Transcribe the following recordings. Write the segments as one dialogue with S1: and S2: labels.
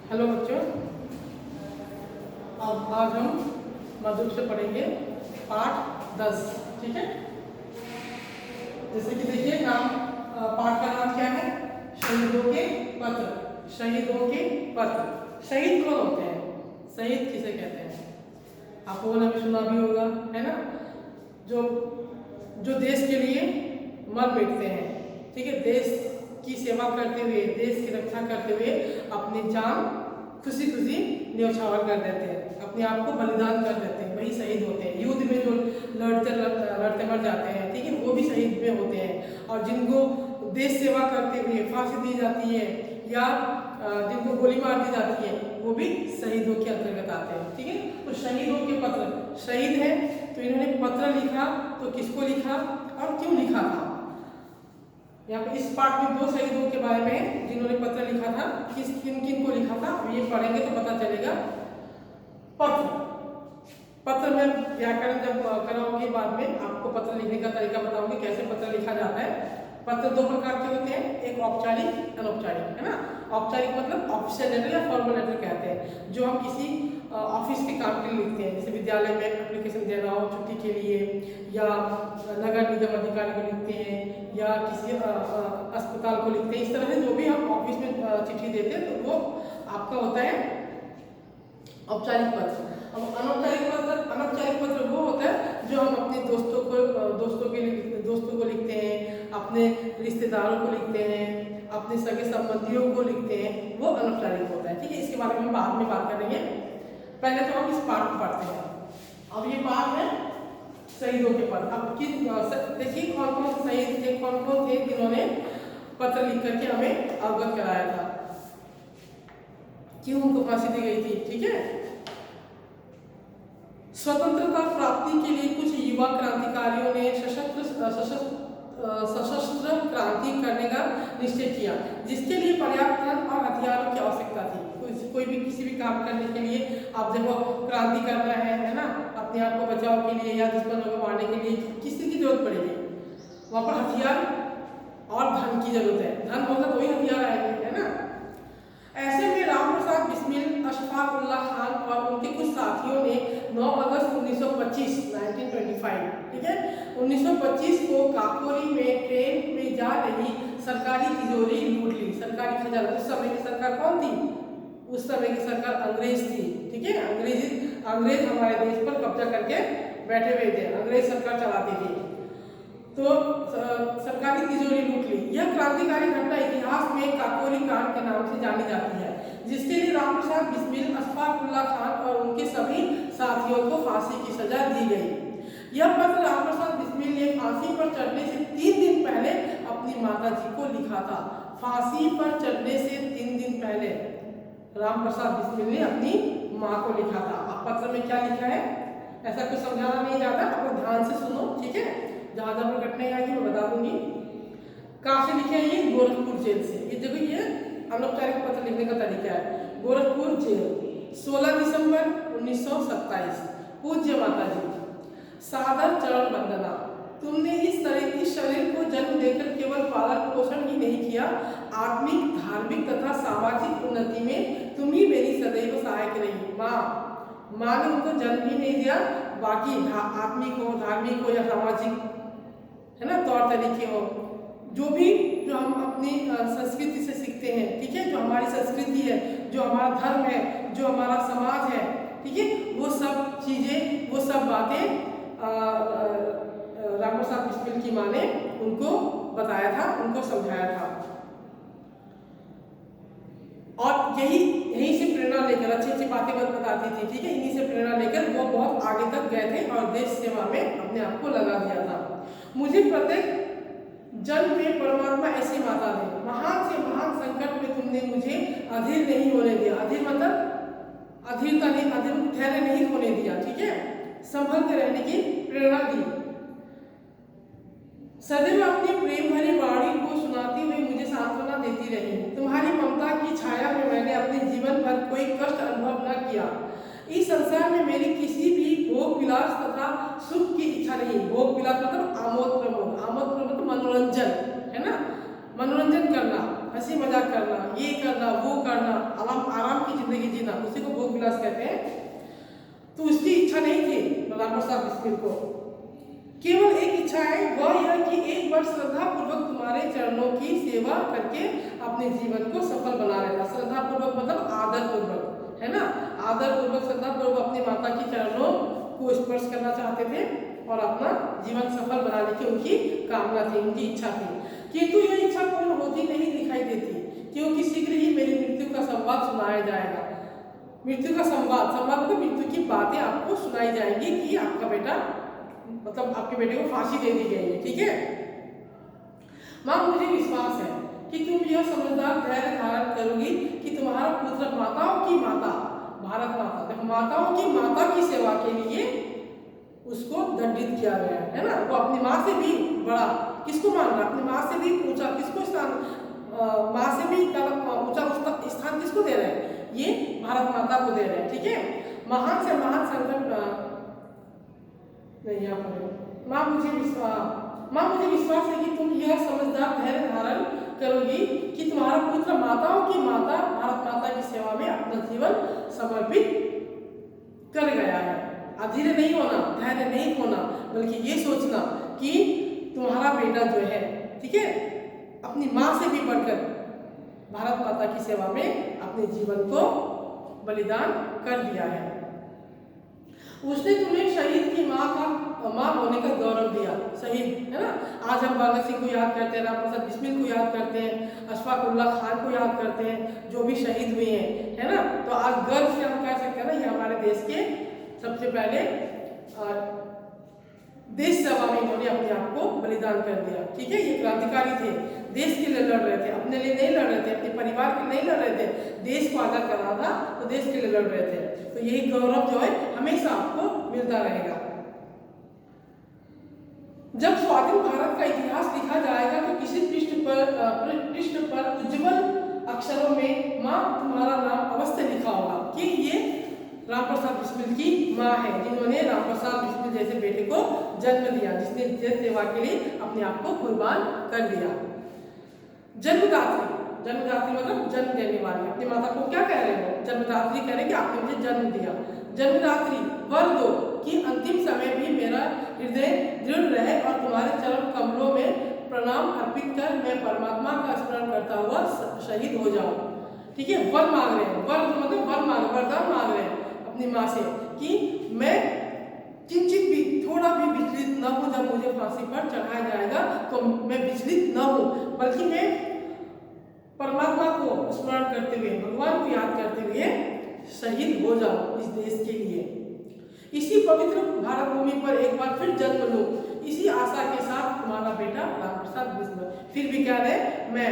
S1: Hello बच्चों, अब आज हम मधुर से पढ़ेंगे पाठ 10। ठीक है, जैसे कि देखिए नाम पाठ का नाम क्या है? शहीदों के पत्र। शहीदों के पत्र। शहीद कौन होते हैं? शहीद किसे कहते हैं? आप लोगों ने भी सुना भी होगा, है ना? जो जो देश के लिए मर बैठते हैं, ठीक है, देश की सेवा करते हुए, देश की रक्षा करते हुए अपनी जान खुशी खुशी न्यौछावर कर देते हैं, अपने आप को बलिदान कर देते हैं, वही शहीद होते हैं। युद्ध में जो लड़ते मर जाते हैं, ठीक है, वो भी शहीद में होते हैं। और जिनको देश सेवा करते हुए फांसी दी जाती है या जिनको गोली मार दी जाती है, वो भी शहीदों के अंतर्गत आते हैं। ठीक है, तो शहीदों के पत्र। शहीद है तो इन्होंने पत्र लिखा, तो किसको लिखा और क्यों लिखा था? यहाँ पे इस पाठ में दो शहीदों के बारे में जिन्होंने पत्र लिखा था, किन किन को लिखा था ये पढ़ेंगे तो पता चलेगा। पत्र। पत्र में व्याकरण जब कराओगे बाद में आपको पत्र लिखने का तरीका बताऊंगी, कैसे पत्र लिखा जाता है। पत्र दो प्रकार के होते हैं, एक औपचारिक, अनौपचारिक, है ना? औपचारिक मतलब ऑफिशियल लेटर या फॉर्मल लेटर कहते हैं, जो हम किसी ऑफिस के काम के लिए लिखते हैं, जैसे विद्यालय में एप्लीकेशन देना हो छुट्टी के लिए, या नगर निगम अधिकारी को लिखते हैं, या किसी अस्पताल को लिखते हैं। इस तरह से जो भी हम ऑफिस में चिट्ठी देते हैं तो वो आपका होता है औपचारिक पत्र। अब अनौपचारिक पत्र वो होता है जो हम अपने दोस्तों को लिखते हैं, अपने रिश्तेदारों को लिखते हैं, अपने सगे संबंधियों को लिखते हैं, वो अनौपचारिक होता है। ठीक है, इसके बारे में हम बाद में बात करेंगे, पहले तो हम इस पाठ को पढ़ते हैं। अब ये पाठ है शहीदों के पत्र। अब देखिए कौन कौन शहीद थे, कौन कौन थे जिन्होंने पत्र लिख करके हमें अवगत कराया था, क्यों उनको फांसी दी गई थी। ठीक है, स्वतंत्रता प्राप्ति के लिए कुछ युवा क्रांतिकारियों ने सशस्त्र क्रांति करने का निश्चय किया, जिसके लिए पर्याप्त धन और हथियारों की आवश्यकता थी। कोई भी किसी भी काम करने के लिए, आप देखो क्रांति करना है ना, अपने आप को बचाव के लिए या दुश्मनों को मारने के लिए किसी की जरूरत पड़ेगी, वहां पर हथियार और धन की जरूरत है। धन होगा तो ही हथियार आएंगे, है ना? ऐसे में रामप्रसाद बिस्मिल, अशफाक उल्लाह खान और उनके कुछ साथियों ने 9 अगस्त 1925 ठीक है, 1925 को काकोरी में ट्रेन में जा रही सरकारी तिजोरी लूट ली। सरकारी खजाना, उस समय की सरकार कौन थी? उस समय की सरकार अंग्रेज थी। ठीक है, अंग्रेज हमारे देश पर कब्जा करके बैठे हुए थे, अंग्रेज सरकार चलाती थी, तो सरकारी तिजोरी लूट ली। यह क्रांतिकारी घटना इतिहास में काकोरी कांड के नाम से जानी जाती है, जिसके लिए रामप्रसाद बिस्मिल, अशफाक उल्लाह खान और उनके सभी साथियों को फांसी की सजा दी गई। यह पत्र रामप्रसाद बिस्मिल ने फांसी पर चढ़ने से 3 दिन पहले अपनी माता जी को लिखा था। फांसी पर चढ़ने से 3 दिन पहले रामप्रसाद बिस्मिल ने अपनी माँ को लिखा था। अब पत्र में क्या लिखा है ऐसा कुछ समझाना नहीं जाता, आप ध्यान से सुनो। ठीक है, जहां जहां पर घटना आएगी मैं बता दूंगी। कहाँ से लिखे हैं ये? गोरखपुर जेल से। ये देखो, ये अनौपचारिक पत्र लिखने का तरीका है। गोरखपुर जेल, 16 दिसंबर 1927। पूज्य माता जी, सादर चरण वंदना। तुमने इस शरीर को जन्म देकर केवल पालन पोषण ही नहीं किया, आत्मिक, धार्मिक तथा सामाजिक उन्नति में तुम ही मेरी सदैव सहायक रही। माँ ने उनको जन्म ही नहीं दिया, बाकी आत्मिक हो, धार्मिक हो या सामाजिक, है ना, तौर तरीके हो, जो हम अपनी संस्कृति से सीखते हैं। ठीक है, जो हमारी संस्कृति है, जो हमारा धर्म है, जो हमारा समाज है, ठीक है, वो सब चीजें, वो सब बातें रामप्रसाद बिस्मिल की माँ ने उनको बताया था, उनको समझाया था। और यहीं से प्रेरणा लेकर अच्छी बातें बताती थी। ठीक है, इन्हीं से प्रेरणा लेकर वो बहुत आगे तक गए थे और देश सेवा में अपने आप को लगा दिया था। मुझे प्रत्येक जन्म में परमात्मा ऐसी माता दे, महान से महान संकट में तुमने मुझे अधीर नहीं होने दिया। अधीर मतलब अधीरता नहीं, अधीर धैर्य नहीं होने दिया। ठीक है, संभल के रहने की प्रेरणा दी। सदैव अपनी प्रेम भरी वाणी को सुनाती हुई मुझे सांत्वना देती रही। तुम्हारी ममता की छाया में मैंने अपने जीवन भर कोई कष्ट अनुभव न किया। इस संसार में मेरी किसी भी भोग विलास तथा सुख की इच्छा नहीं। भोग विलास मतलब आमोद प्रमोद, आमोद प्रमोद मतलब मनोरंजन, है ना, मनोरंजन करना, हंसी मजाक करना, ये करना, वो करना, आराम की रामप्रसाद बिस्मिल को केवल एक इच्छा है, वह यह कि एक बार श्रद्धा पूर्वक तुम्हारे चरणों की सेवा करके अपने जीवन को सफल बना लेना। श्रद्धा पूर्वक मतलब आदर पूर्वक, है ना, आदर पूर्वक श्रद्धा पूर्वक अपनी माता की चरणों को स्पर्श करना चाहते थे और अपना जीवन सफल बनाने की उनकी कामना थी, उनकी इच्छा थी। किंतु यह इच्छा पूर्ण होती नहीं दिखाई देती, क्योंकि शीघ्र ही मेरी मृत्यु का संवाद सुनाया जाएगा। मृत्यु का संवाद मतलब मृत्यु की बातें आपको सुनाई जाएंगी कि आपका बेटा मतलब आपके बेटे को फांसी दे दी गई है, ठीक है। माँ मुझे विश्वास है कि तुम यह समझदार धैर्य धारण करोगी कि तुम्हारा पुत्र माताओं की माता, भारत माता, देखो माताओं की माता की सेवा के लिए उसको दंडित किया गया है ना। वो अपनी माँ से भी बड़ा किसको मान रहा है, अपनी माँ से भी ऊंचा किसको स्थान, माँ से भी ऊंचा स्थान किसको दे रहे हैं, ये भारत माता को दे रहे हैं, ठीक है। महान से महान संकट नहीं यहाँ पर माँ मुझे विश्वास है कि तुम यह समझदार धैर्य धारण करोगी कि तुम्हारा पुत्र माताओं की माता भारत माता की सेवा में अपना जीवन समर्पित कर गया है। अधीर नहीं होना, धैर्य नहीं होना, बल्कि ये सोचना कि तुम्हारा बेटा जो है, ठीक है, अपनी माँ से भी बढ़कर भारत माता की सेवा में अपने जीवन को बलिदान कर दिया है। उसने तुम्हें शहीद की माँ होने का गौरव दिया। शहीद, है ना, आज हम भगत सिंह को याद करते हैं, रामप्रसाद बिस्मिल को याद करते हैं, अशफाक उल्लाह खान को याद करते हैं, जो भी शहीद हुए हैं, है ना। तो आज गर्व से हम कह सकते हैं ना, ये हमारे देश के सबसे पहले देश सेवा में इन्होंने अपने आप को बलिदान कर दिया, ठीक है। ये क्रांतिकारी थे, देश के लिए लड़ रहे थे, अपने लिए नहीं लड़ रहे थे, अपने परिवार के लिए नहीं लड़ रहे थे, देश को आजाद करना था तो देश के लिए लड़ रहे थे। तो यही गौरव जो है हमेशा आपको मिलता रहेगा। जब स्वाधीन भारत का इतिहास लिखा जाएगा तो किसी पृष्ठ पर उज्जवल अक्षरों में माँ तुम्हारा नाम अवश्य लिखा होगा कि ये रामप्रसाद बिस्मिल की माँ है, जिन्होंने रामप्रसाद बिस्मिल जैसे बेटे को जन्म दिया, जिसने देश सेवा के लिए अपने आप को कुर्बान कर दिया। जन्मदात्री मतलब जन्म देने वाली, अपनी माता को क्या कह रहे हो, जन्मदात्री कह रहे कि आपने मुझे जन्म दिया। जन्मदात्री वर दो कि अंतिम समय भी मेरा हृदय दृढ़ रहे और तुम्हारे चरण कमलों में प्रणाम अर्पित कर मैं परमात्मा का स्मरण करता हुआ शहीद हो जाऊं, ठीक है। वर मांग रहे हैं, वर मतलब वरदान मांग रहे हैं अपनी माँ से कि मैं किंचित भी थोड़ा भी विचलित न हो, जब मुझे फांसी पर चढ़ाया जाएगा तो मैं विचलित न हो, बल्कि मैं परमात्मा को स्मरण करते हुए, भगवान को याद करते हुए शहीद हो जाओ इस देश के लिए। इसी पवित्र भारत भूमि पर एक बार फिर जन्म लो, इसी आशा के साथ तुम्हारा बेटा रामप्रसाद बिस्मिल। फिर भी क्या है, मैं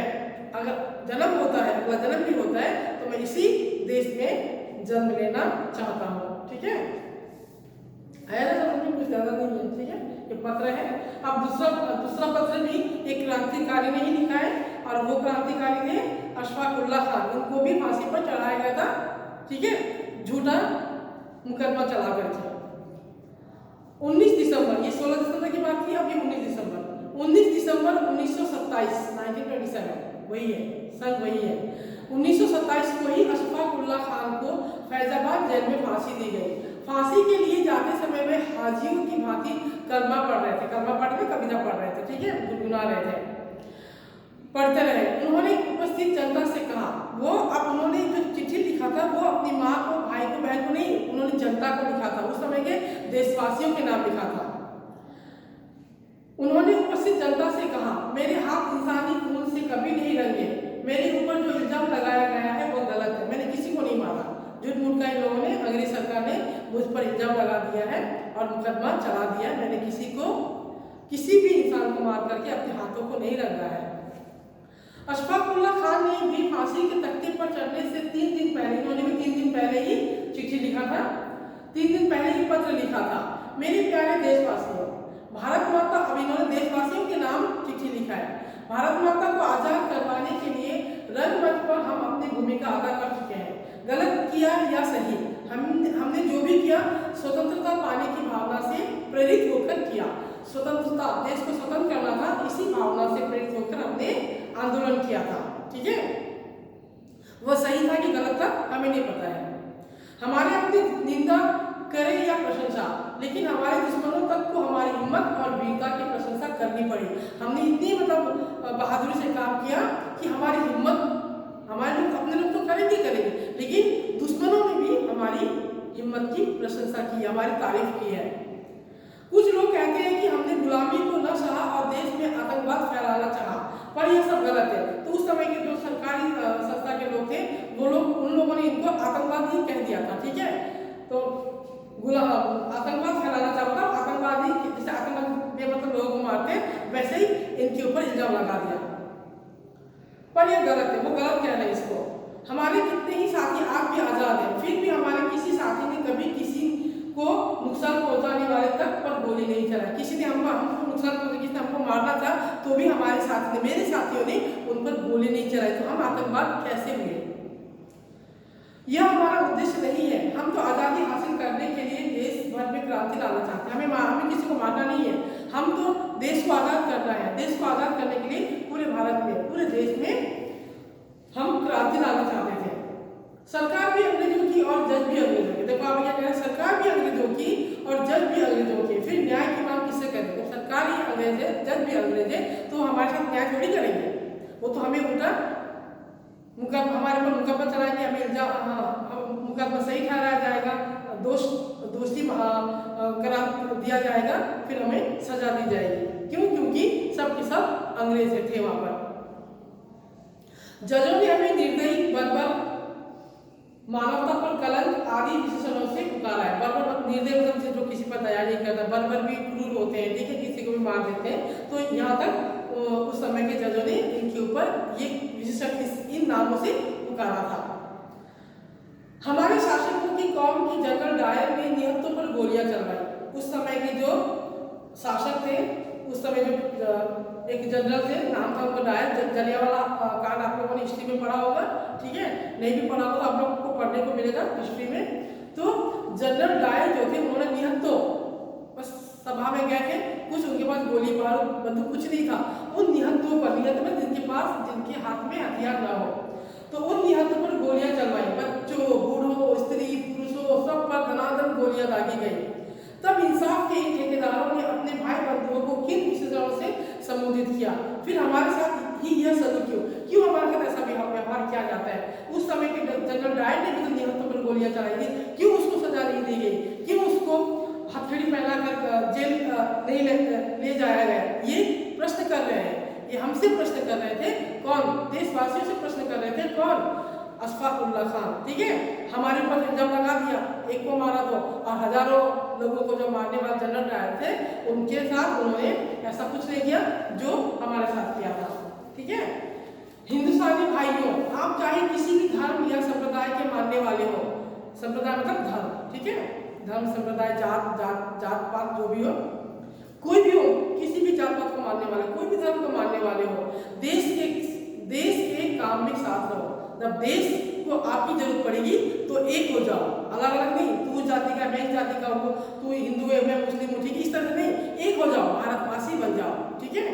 S1: अगर जन्म होता है, अगला जन्म भी होता है तो मैं इसी देश में जन्म लेना चाहता हूँ, ठीक है। कुछ ज्यादा नहीं है, ठीक है, ये पत्र है। अब दूसरा पत्र भी एक क्रांतिकारी ने ही लिखा है और वो क्रांतिकारी थे अशफाक उल्लाह खान, उनको भी फांसी पर चढ़ाया गया था, ठीक है, झूठा मुकदमा चला करके। 19 दिसंबर, ये 16 दिसंबर की बात की, अब ये 19 दिसंबर 1927 1927 वही है, सन वही है। 1927 को ही अशफाक उल्लाह खान को फैजाबाद जेल में फांसी दी गई। फांसी के लिए जाते समय वे हाजियों की भांति कलमा पढ़ रहे थे, कलमा पढ़ के कविता पढ़ रहे थे, ठीक है, गुनगुना रहे थे, पढ़ते रहे। उन्होंने उपस्थित जनता से कहा, अब उन्होंने जो चिट्ठी लिखा था वो अपनी माँ को, भाई को, बहन को नहीं, उन्होंने जनता को लिखा था, उस समय के देशवासियों के नाम लिखा था। उन्होंने उपस्थित जनता से कहा, मेरे हाथ इंसानी खून से कभी नहीं रंगे, मेरे ऊपर जो इल्जाम लगाया गया है वो गलत है, मैंने किसी को नहीं मारा। झूठ मूठ का इन लोगों ने, अंग्रेज सरकार ने मुझ पर इल्जाम लगा दिया है और मुकदमा चला दिया है, मैंने किसी भी इंसान को मार करके अपने हाथों को नहीं रंगा है। अशफाक उल्लाह खान ने भी फांसी के तख्ते पर चढ़ने से 3 दिन पहले, इन्होंने भी 3 दिन पहले ही चिट्ठी लिखा था, 3 दिन पहले ही पत्र लिखा था। मेरे प्यारे देशवासियों, भारत माता, अब इन्होंने देशवासियों के नाम चिट्ठी लिखा है, भारत माता को आजाद करवाने के लिए रंगमंच पर हम अपनी भूमिका अदा कर चुके हैं। गलत किया या सही, हमने जो भी किया स्वतंत्रता पाने की भावना से प्रेरित होकर किया। स्वतंत्रता, देश को स्वतंत्र करना था, इसी भावना से प्रेरित होकर हमने आंदोलन किया था, ठीक है। वह सही था कि गलत था हमें नहीं पता है। हमारे अपनी निंदा करें या प्रशंसा, लेकिन हमारे दुश्मनों तक को हमारी हिम्मत और वीरता की प्रशंसा करनी पड़ी। हमने इतनी मतलब बहादुरी से काम किया कि हमारी हिम्मत, हमारे लोग अपने लोग तो करेंगे करेंगे, लेकिन दुश्मनों ने भी हमारी हिम्मत की प्रशंसा की, हमारी तारीफ की है। कुछ लोग कहते हैं कि हमने गुलामी को न सहा और देश में आतंकवाद फैलाना चाहा, पर यह सब गलत है। तो उस समय के जो सरकारी संस्था के लोग थे, वो लोग, उन लोगों ने इनको आतंकवादी कह दिया था, ठीक है। तो आतंकवाद फैलाना चाहता था, आतंकवादी जैसे आतंकवादी मतलब लोगों को मारते वैसे ही इनके ऊपर इल्जाम लगा दिया, पर यह गलत है। वो गलत कह रहे हैं इसको। हमारे कितने ही साथी आज भी आजाद हैं, फिर भी हमारे किसी साथी ने कभी किसी को नुकसान पहुंचाने वाले तक पर गोली नहीं चलाई। किसी ने हमको नुकसान पहुंचा, किसी ने हमको मारना था, तो भी हमारे साथी ने, मेरे साथियों ने उन पर गोली नहीं चलाई, तो हम आतंकवाद कैसे हुए? यह हमारा उद्देश्य नहीं है। हम तो आज़ादी हासिल करने के लिए देश भर में क्रांति लाना चाहते हैं। हमें किसी को मारना नहीं है, हम तो देश को आज़ाद करना है। देश को आज़ाद करने के लिए पूरे भारत में, पूरे देश में हम क्रांति लाना चाहते थे। सरकार भी अंग्रेजों की और जज भी अंग्रेजों की। देखो आप क्या कह रहे हैं, सरकार भी अंग्रेजों की और जज भी अंग्रेजों की। फिर न्याय की मांग किससे करते हैं? सरकार ही अंग्रेज है, जज भी अंग्रेज है, तो हमारे साथ न्याय थोड़ी करेंगे। वो तो हमें उल्टा हमारे पर मुकदमा चलाएंगे, हमें मुकदमा सही ठहराया जाएगा, दोषी करार दिया जाएगा, फिर हमें सजा दी जाएगी। क्यों? क्योंकि सब के सब अंग्रेज थे वहां पर। जजों ने हमें निर्दयी, बर्बर, मानवता पर कलंक आदि विशेषणों से पुकारा है। बर्बर निर्दयी मतलब जो किसी पर दया नहीं करता, बर्बर भी क्रूर होते हैं, ठीक है, किसी को भी मार देते हैं। तो यहाँ तक उस समय के जजों ने इनके ऊपर ये विशेषण इन नामों से पुकारा था। हमारे शासकों की कौम की जनरल डायर ने निहत्तों पर गोलियां चलवाई। उस समय के जो शासक थे, उस समय जो एक जनरल थे, नाम था उनका डायर, जलियांवाला कांड आप लोगों ने हिस्ट्री में पढ़ा होगा, ठीक है, नहीं भी पढ़ा होगा तो आप लोगों को पढ़ने को मिलेगा हिस्ट्री में। तो जनरल डायर जो थे, उन्होंने निहत्तों, बस सभा में गए थे, कुछ उनके पास गोली बारूद बंदूक कुछ नहीं था, उन निहत्तों पर, निहत्त में जिनके हाथ में हथियार ना हो, तो उन निहत्तों पर गोलियां चलवाई। बच्चों, बूढ़ों, स्त्री, पुरुषों, सब पर धनाधन गोलियां दागी गई। तब इंसाफ के इन ठेकेदारों ने अपने भाई बंधुओं को किन विशेषणों से संबोधित किया? फिर हमारे साथ ही यह सलूक क्यों हमारे साथ ऐसा व्यवहार किया जाता है? उस समय के जनरल डायर ने भी तो निहत्तों पर गोलियां चलाई थी, क्यों उसको सजा नहीं दी गई? क्यों उसको हथकड़ी पहनाकर जेल नहीं ले जाया गया? ये प्रश्न कर रहे हैं, ये हमसे प्रश्न कर रहे थे। कौन? देशवासियों से प्रश्न कर रहे थे। कौन? अशफाक उल्लाह खान, ठीक है। हमारे ऊपर इल्जाम लगा दिया, एक को मारा तो, और हजारों लोगों को जो मारने वाले जनरल डायर थे, उनके साथ उन्होंने ऐसा कुछ नहीं किया जो हमारे साथ किया था, ठीक है। हिंदुस्तानी भाइयों, आप चाहे किसी भी धर्म या संप्रदाय के मानने वाले हो, संप्रदाय मतलब धर्म, ठीक है, धर्म, संप्रदाय, जात पात जो भी हो, कोई भी हो, किसी भी जात पात को मानने वाले, कोई भी धर्म को मानने वाले हो, देश के काम में साथ रहो। जब देश को आपकी जरूरत पड़ेगी तो एक हो जाओ, अलग अलग नहीं, तू उस जाति का, मैं इस जाति का हूँ, तू हिंदू है, मैं मुस्लिम हूँ, ठीक है, इस तरह से नहीं, एक हो जाओ, भारतवासी बन जाओ, ठीक है।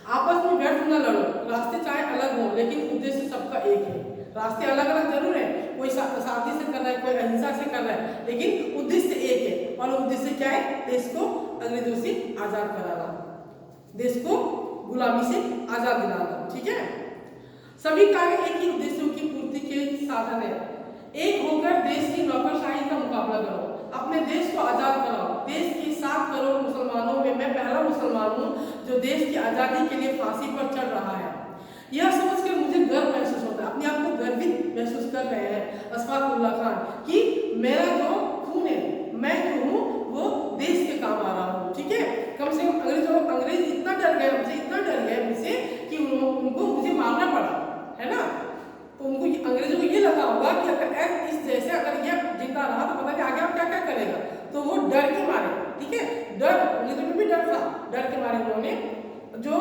S1: आपस में व्यर्थ न लड़ो, रास्ते चाहे अलग हो, लेकिन उद्देश्य सबका एक है। रास्ते अलग अलग जरूर है, कोई शादी से कर रहा है, कोई अहिंसा से कर रहा है, लेकिन उद्देश्य एक है। और उद्देश्य क्या है? देश को अंग्रेजों से आजाद कराना, देश को गुलामी से आजाद दिलाना, ठीक है। सभी कार्य एक ही उद्देश्यों की पूर्ति के साधन है। एक होकर देश की नौकरशाही का मुकाबला करो, अपने देश को आजाद कराओ। देश के 7 करोड़ मुसलमानों में मैं पहला मुसलमान हूँ जो देश की आजादी के लिए फांसी पर चढ़ रहा है। यह समझकर मुझे गर्व महसूस होता है, अपने आप को गर्वित महसूस कर रहे हैं अशफाक उल्लाह खान कि मेरा जो खून है, मैं जो हूँ वो देश के काम आ रहा हूँ, ठीक है। कम से कम अंग्रेज इतना डर गए मुझसे, इतना डर गए मुझसे कि उनको मुझे मारना पड़ा, है ना। तो उनको अंग्रेजों को ये लगा होगा कि अगर इस जैसे अगर ये जिंदा रहा तो पता नहीं आगे आप क्या क्या करेगा, तो वो डर के मारे, ठीक है, डर, अंग्रेजों में भी डर था, डर के मारे उन्होंने जो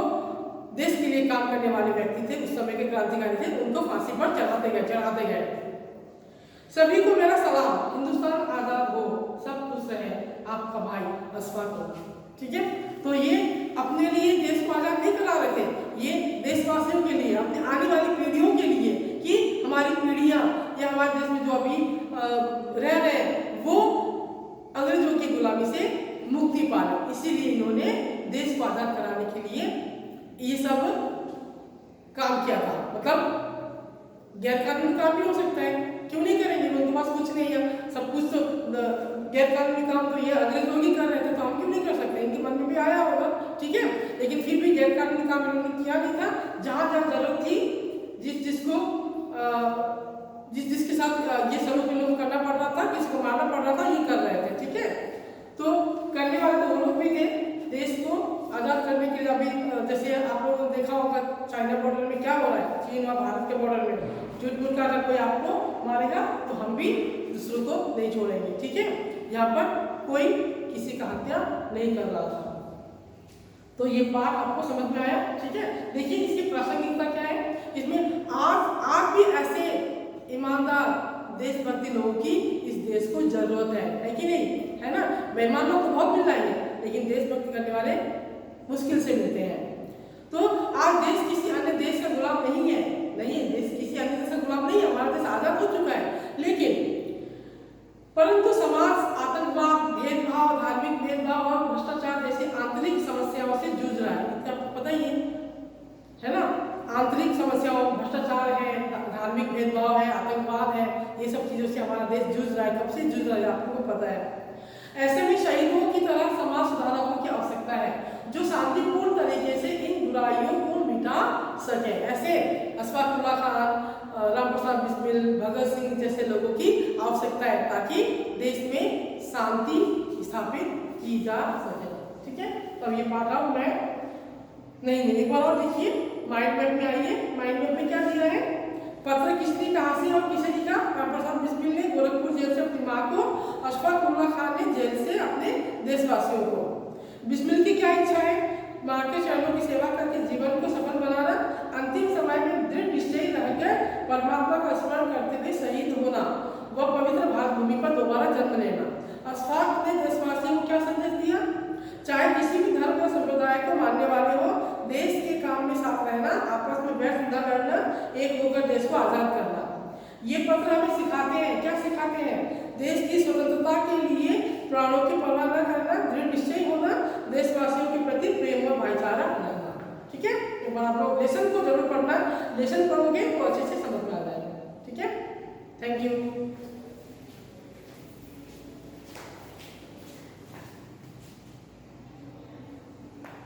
S1: देश के लिए काम करने वाले व्यक्ति थे, उस समय के क्रांतिकारी थे, उनको फांसी पर चढ़ाते गए। सभी को मेरा सलाम, हिंदुस्तान आजाद हो, सब खुश रहे, आपका भाई अशफाक उल्लाह, ठीक है। तो ये अपने लिए देश को आजाद नहीं करा रहे थे, ये देशवासियों के लिए, अपने आने वाली पीढ़ियों के लिए, कि हमारी पीढ़ियां या हमारे देश में जो अभी रह रहे हैं वो गुलामी से मुक्ति पा ले, इसीलिए इन्होंने देश को आजाद कराने के लिए ये सब काम किया था। मतलब गैर कानूनी काम भी हो सकता है, क्यों नहीं करेंगे, उनके पास कुछ नहीं है, सब कुछ तो गैर कानूनी काम तो ये अंग्रेज लोग ही कर रहे थे, तो हम क्यों नहीं कर सकते, इनके मन में भी आया होगा, ठीक है। लेकिन फिर भी गैर कानूनी काम इन्होंने किया नहीं था, जहां जहां जरूरत थी, जिसके साथ ये सलूक इन लोगों को करना पड़ रहा था, किसी को मारना पड़ रहा था, ये कर रहे थे, ठीक है। तो करने वाले तो वो लोग भी थे, देश को आजाद करने के लिए। अभी जैसे आप लोगों ने देखा होगा चाइना बॉर्डर में क्या हो रहा है, चीन और भारत के बॉर्डर में झूठ मूठ का अगर कोई आपको मारेगा तो हम भी दूसरों को नहीं छोड़ेंगे, ठीक है। यहाँ पर कोई किसी का हत्या नहीं कर रहा था। तो ये बात आपको समझ में आया, ठीक है। देखिए इसकी प्रासंगिकता क्या है, इसमें आज भी ऐसे ईमानदार देशभक्ति लोगों की इस देश को जरूरत है कि नहीं, है ना। मेहमान लोग तो बहुत मिल जाएंगे, लेकिन देशभक्ति करने वाले मुश्किल से मिलते हैं। तो आज देश किसी अन्य देश का गुलाम नहीं है, नहीं, देश किसी अन्य देश का गुलाम नहीं है, हमारा देश आजाद हो चुका है। लेकिन परंतु समाज आतंकवाद, भेदभाव, धार्मिक भेदभाव और भ्रष्टाचार जैसी आंतरिक समस्याओं से जूझ रहा है, इतना आपको पता ही है ना। आंतरिक समस्याओं, भ्रष्टाचार है, धार्मिक भेदभाव है, आतंकवाद है, ये सब चीजों से हमारा देश जूझ रहा है। कब से जूझ रहा है आपको पता है। ऐसे में शहीदों की तरह समाज सुधारकों की आवश्यकता है, जो शांतिपूर्ण तरीके से इन बुराइयों को मिटा सके। ऐसे अशफाक उल्लाह खान, रामप्रसाद बिस्मिल, भगत सिंह जैसे लोगों की आवश्यकता है, ताकि देश में शांति स्थापित की जा सके, ठीक है। तो ये पाठ अब मैं नहीं, एक बार और देखिए, माइंड मैप में आइए। माइंड मैप में क्या दिया है, पत्र किसने, कहां से और किसे लिखा, रामप्रसाद बिस्मिल ने गोरखपुर जेल से अपनी मां को, अशफाक उल्लाह खान ने जेल से अपने देशवासियों को। बिस्मिल की क्या इच्छा है, मां के चरणों की सेवा करके जीवन को सफल बनाना, अंतिम समय में दृढ़ निश्चयी रहकर परमात्मा का स्मरण करते हुए शहीद होना व पवित्र भारत भूमि पर दोबारा जन्म लेना। अशफाक ने देशवासियों को क्या संदेश दिया, चाहे किसी भी धर्म या संप्रदाय को मानने वाले हो, देश के काम में साथ रहना, आपस में बैठ निंदा करना, एक होकर देश को आजाद करना। ये पत्र हमें सिखाते हैं, क्या सिखाते हैं, देश की स्वतंत्रता के लिए प्राणों की परवाह न करना, दृढ़ निश्चय होना, देशवासियों के प्रति प्रेम और भाईचारा रखना, ठीक है। एक बार आप लोग लेसन को जरूर पढ़ना, लेसन पढ़ोगे तो अच्छे से समझ में आ जाएगा, ठीक है। Thank you.